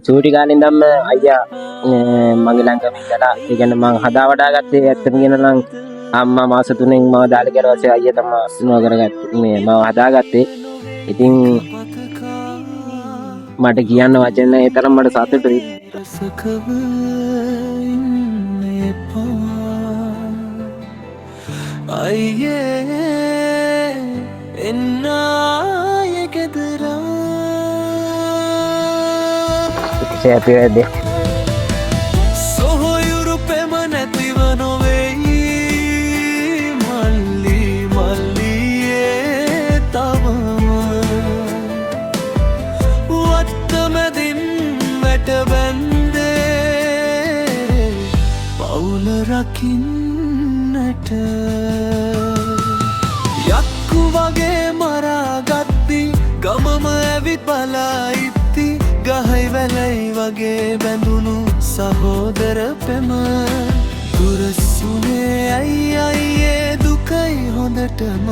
චූටි කාලේ ඉඳන්ම අයියා මගේ ළඟම ඉඳලා ඒ කියන්නේ මම හදා වඩා ගත්තේ ඇත්තම කියනවා නම් අම්මා මාස 3කින් මම දාලා ගියාට පස්සේ අයියා තමයි ස්නෝ කරගත්තේ මේ මම හදාගත්තේ. ඉතින් මට කියන්න වචන නැහැ ඒ තරම් මට සතුටුයි. අයියේ එන්නයි ගෙදර happy birthday. සොහොයුරු පෙම නැතිව නොවෙයි මල්ලි මල්ලියේ තවම වත්තමැදින් වැට බැන්දේ පවුල රකින්නට යක්කු වගේ මරාගත්ති ගමම ඇවිත් බලයිත්ති ගහයි වැලයි වගේ බැඳුණු සහෝදර පෙම දුරසුනේ ඇයි අයියේ දුකයි හොඳටම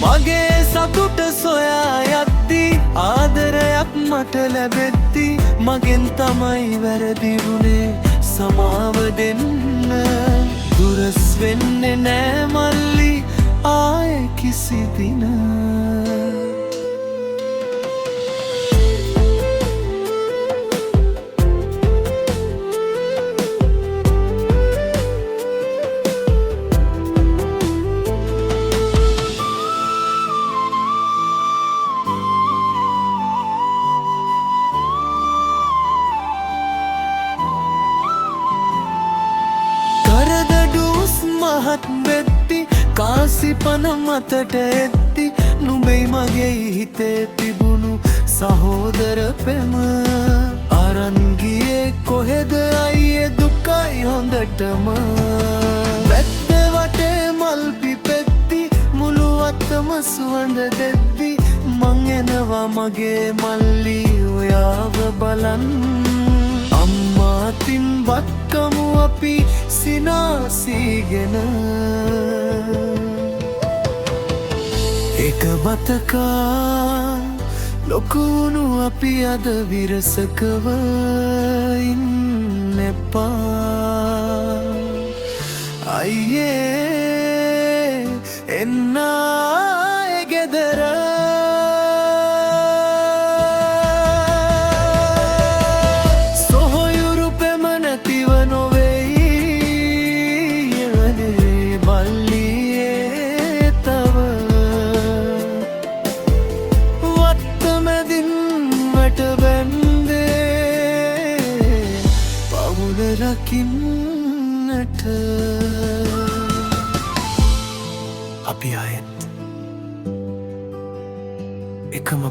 මගේ සතුට සොයා යද්දි ආදරයක් මට ලැබෙද්දි මගෙන් තමයි වැරදි වුණේ සමාව දෙන්න දුරස් වෙන්නේ නෑ මල්ලි ආයේ කිසි දින වෙද්දි කාසි පන මතට එද්දි නුඹයි මගේ හිතේ තිබුණු සහෝදර පෙම අරන් ගියේ කොහෙද අයියේ දුකයි හොඳටම වැද්ද වටේ මල් පිපෙද්දි මුළු අතම සුවඳ දෙද්දි මං එනවා මගේ මල්ලි ඔයාව බලන්න අම්මාතින් බක්කමු අපි සිනාසීගෙන එක බතකා ලොකුණු අපි අද විරසකව ඉන්න එපා අයියේ එන්නයි ගෙදර රකින්නට අපි ආයෙත් එකම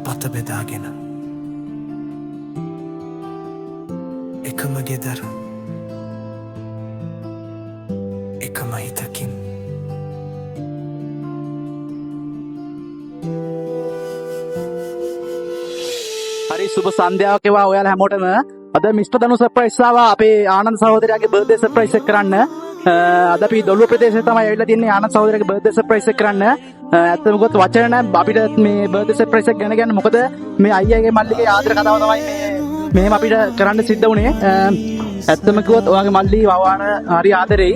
පත බෙදාගෙන එකම ගෙදර එකම හිතකින් හරි සුබ සන්ධ්‍යාවක් වේවා ඔයාලා හැමෝටම අද මිස්ටර් දනු සර්ප්‍රයිස් ආවා අපේ ආනන්ද සහෝදරයාගේ බර්ත්ඩේ සර්ප්‍රයිස් එක කරන්න. අද අපි දොළුව ප්‍රදේශයේ තමයි ඇවිල්ලා තින්නේ ආනන්ද සහෝදරයාගේ බර්ත්ඩේ සර්ප්‍රයිස් එක කරන්න. ඇත්තම කිව්වොත් වචන නැහැ අපිට මේ බර්ත්ඩේ සර්ප්‍රයිස් එක ගැන ගන්න මොකද මේ අයියාගේ මල්ලිගේ ආදර කතාව තමයි මෙහෙම අපිට කරන්න සිද්ධ වුණේ. ඇත්තම කිව්වොත් ඔයාගේ මල්ලි වවාන හරි ආදරෙයි.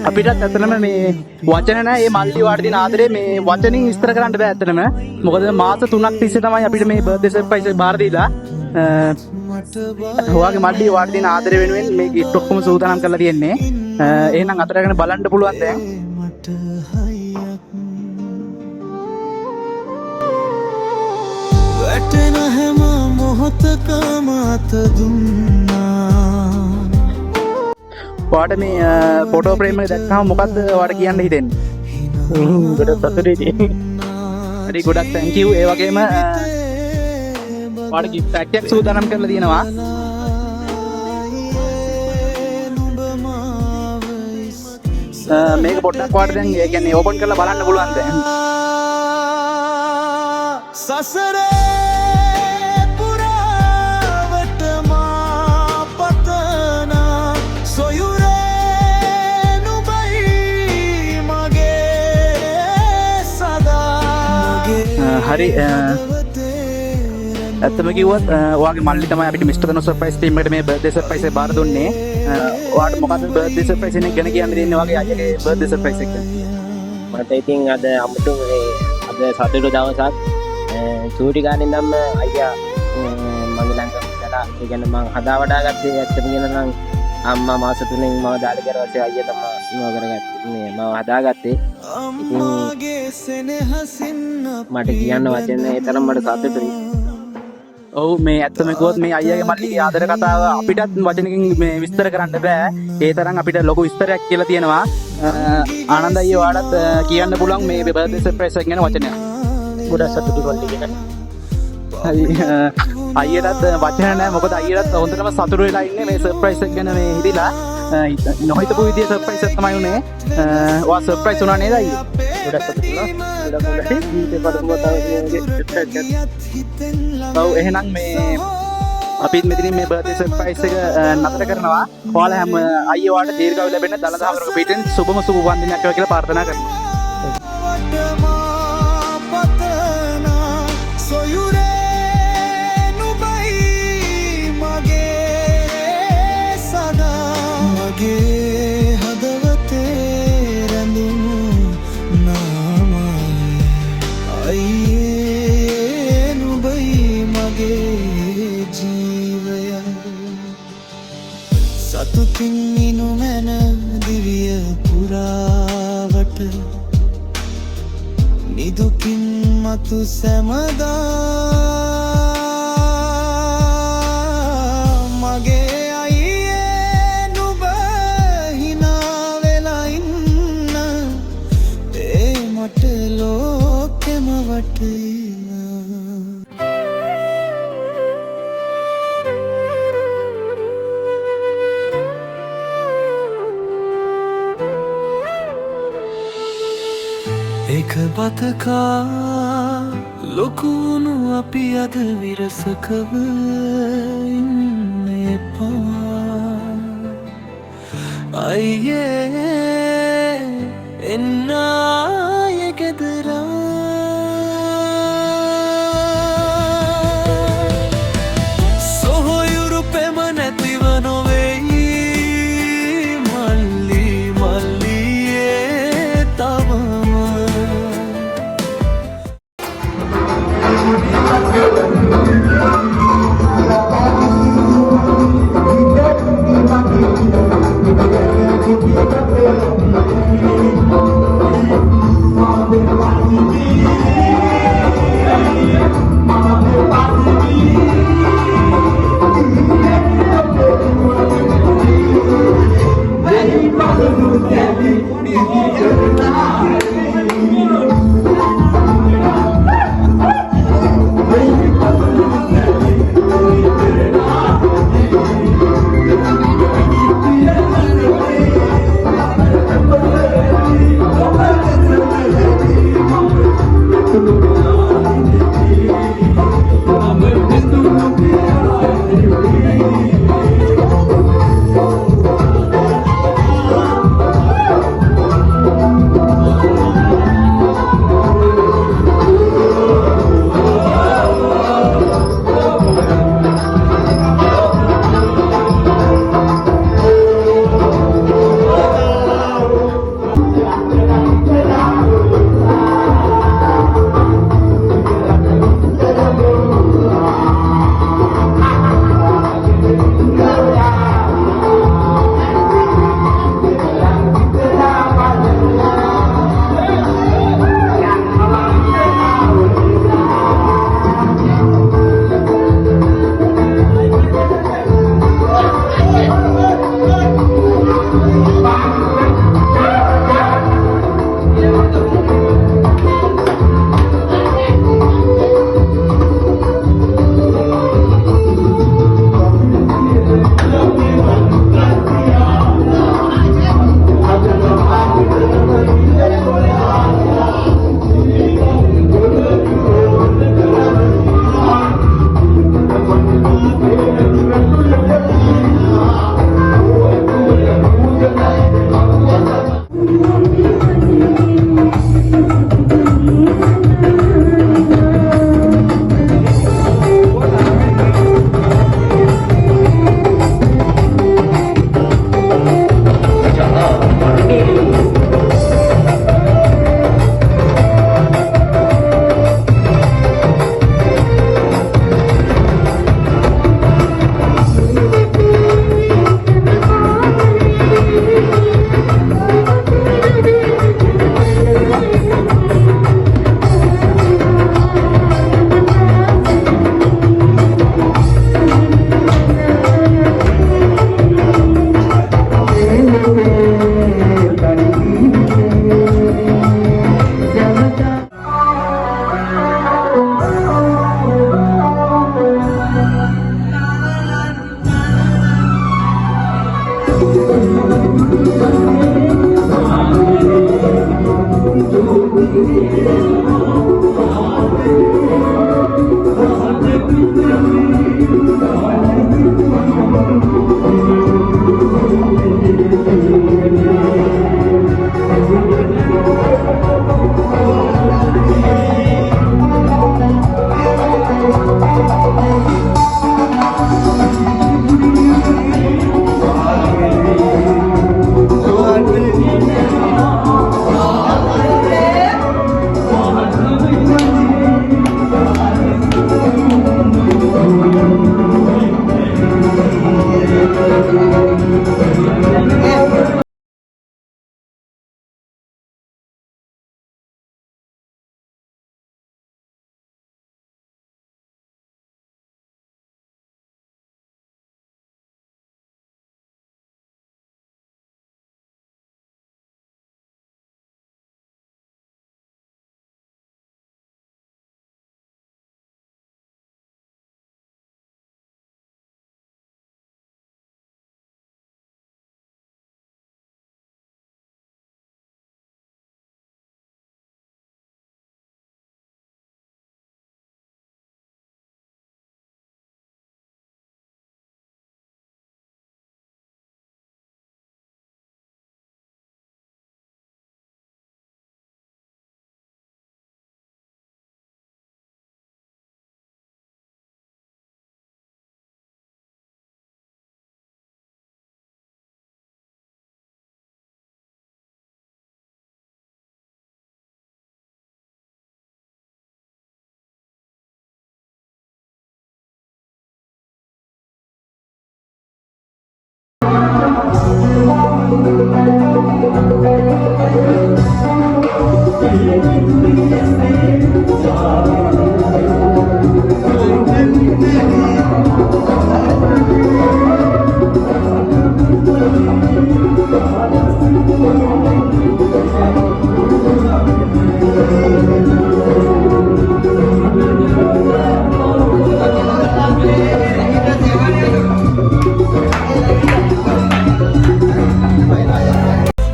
අපිටත් ඇත්තටම මේ වචන නැහැ මේ මල්ලි වාට දෙන ආදරේ මේ වචනින් විස්තර කරන්න බෑ ඇත්තටම. මොකද මාස 3ක් තිස්සේ තමයි අපිට මේ බර්ත්ඩේ සර්ප්‍රයිස් එක බාර දීලා ඔයාගේ මල්ලි වාට දෙන ආදරය වෙනුවෙන් මේ ගිෆ්ට් ඔක්කොම සූදානම් කරලා තියෙන්නේ. එහෙනම් අතරගෙන බලන්න පුළුවන් දැන්. වැටෙන හැම මොහොතකම අත දුන්නා. ඔයාට මේ ෆොටෝ ෆ්‍රේම් එක දැක්කම මොකද්ද ඔයාට කියන්න හිතෙන්නේ? ගොඩක් සතුටුයි. හරි ගොඩක් thank you. ඒ වගේම ඔයාට gift pack එකක් සූදානම් කරලා තියෙනවා. මේක පොඩ්ඩක් ඔයාට දැන් ඒ කියන්නේ ඕපන් කරලා බලන්න පුළුවන් දැන්. සසරේ පුරාවට මා පතනා සොයුරේ නුඹයි මගේ සදා හරි ඇත්තම කිව්වොත් ඔයාගේ මල්ලි තමයි අපිට මිස්ටර් දනු සර්ප්‍රයිස් ටීම් එකට මේ බර්ත්ඩේ සර්ප්‍රයිස් එක බාර දුන්නේ. ඔයාට මොකද්ද බර්ත්ඩේ සර්ප්‍රයිස් එක ගැන කියන්න දෙන්නේ ඔයාගේ අයියාගේ බර්ත්ඩේ සර්ප්‍රයිස් එක? මට ඉතින් අද අමුතු අද සතුටු දවසක්. චූටි ගානේ නම් අයියා මගේ ළඟ ඉඳලා ඒ කියන්නේ මම හදා වඩා ගත්තේ ඇත්තම කියනවා නම් අම්මා මාස 3කින් මම දාලා ගියා ඊපස්සේ අයියා තමයි ඉස්මව කරගත්තේ මේ මම හදාගත්තේ. අම්මාගේ සෙනෙහසින් මට කියන්න වචන ඒ තරම් මට සතුටුයි. ඔව් මේ ඇත්තම කිව්වොත් මේ අයියාගේ මල්ලිගේ ආදර කතාව අපිටත් වචනකින් මේ විස්තර කරන්න බෑ. ඒ තරම් අපිට ලොකු විස්තරයක් කියලා තියෙනවා. ආනන්ද අයියා ඔයාලට කියන්න පුළුවන් මේ බර්ත්ඩේ සර්ප්‍රයිස් එක ගැන වචනයක්. ගොඩක් සතුටුයි මල්ලි ගැන. හරි අයියටත් වචන නැහැ මොකද අයියටත් හොඳටම සතුටු වෙලා ඉන්නේ මේ සර්ප්‍රයිස් එක ගැන මේ හිතිලා නොහිතපු විදිහේ සර්ප්‍රයිස් එකක් තමයි උනේ. ඔයා සර්ප්‍රයිස් වුණා නේද අයියේ? ගොඩක් සතුටුයි. ගොඩක් හොඳයි. ජීවිතේ පරම ඔව් එහෙනම් මේ අපිත් මෙතනින් මේ බර්ත්ඩේ සර්ප්‍රයිස් එක නතර කරනවා. ඔයාලා හැම අයියා ඔයාලට දීර්ඝායු ලැබෙන්න දලදහවරක පිටින් සුබම සුබ වන්දනයක් වේවා කියලා ප්‍රාර්ථනා කරනවා. පතනා සොයුරේ නුබයි මගේ සදා මගේ හදවතේ රැඳුණු නාමයි අයියේ නුබයි මගේ ජීවය සතුටින් ඉනු මැන දිවිය පුරාවට නිදුකින් මතු සැමදා මගේ අයියේ නුබ හිනා වෙලා ඉන්න ඒ මට ලෝකෙම වටිනා එක බතකා ලොකුණු අපි අද විරසකව ඉන්න එපා අයියේ එන්නාය ගෙදරා සොහොයුරු පෙම නැතිව නොවෙයි මල්ලි මල්ලියේ තවම Thank you.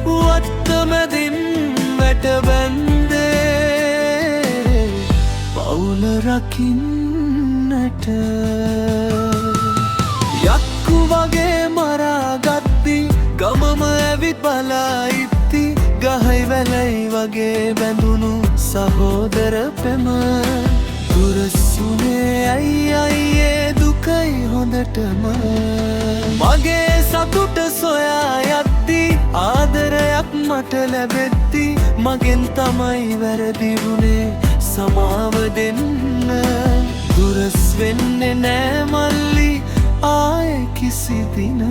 වත්තමැදින් වැට බැන්දේ පවුල රකින්නට යක්කු වගේ මරාගත්ති ගමම ඇවිත් බලායිත්ති ගහයි වැලයි වගේ බැඳුණු සහෝදර පෙම දුරස්සුනේ ඇයි අයියේ දුකයි හොඳටම මගේ සතුට සොයා යත්ති ආදරයක් මට ලැබෙත්ති මගෙන් තමයි වැරදි වුණේ සමාව දෙන්න දුරස් වෙන්නේ නෑ මල්ලි ආයේ කිසි දින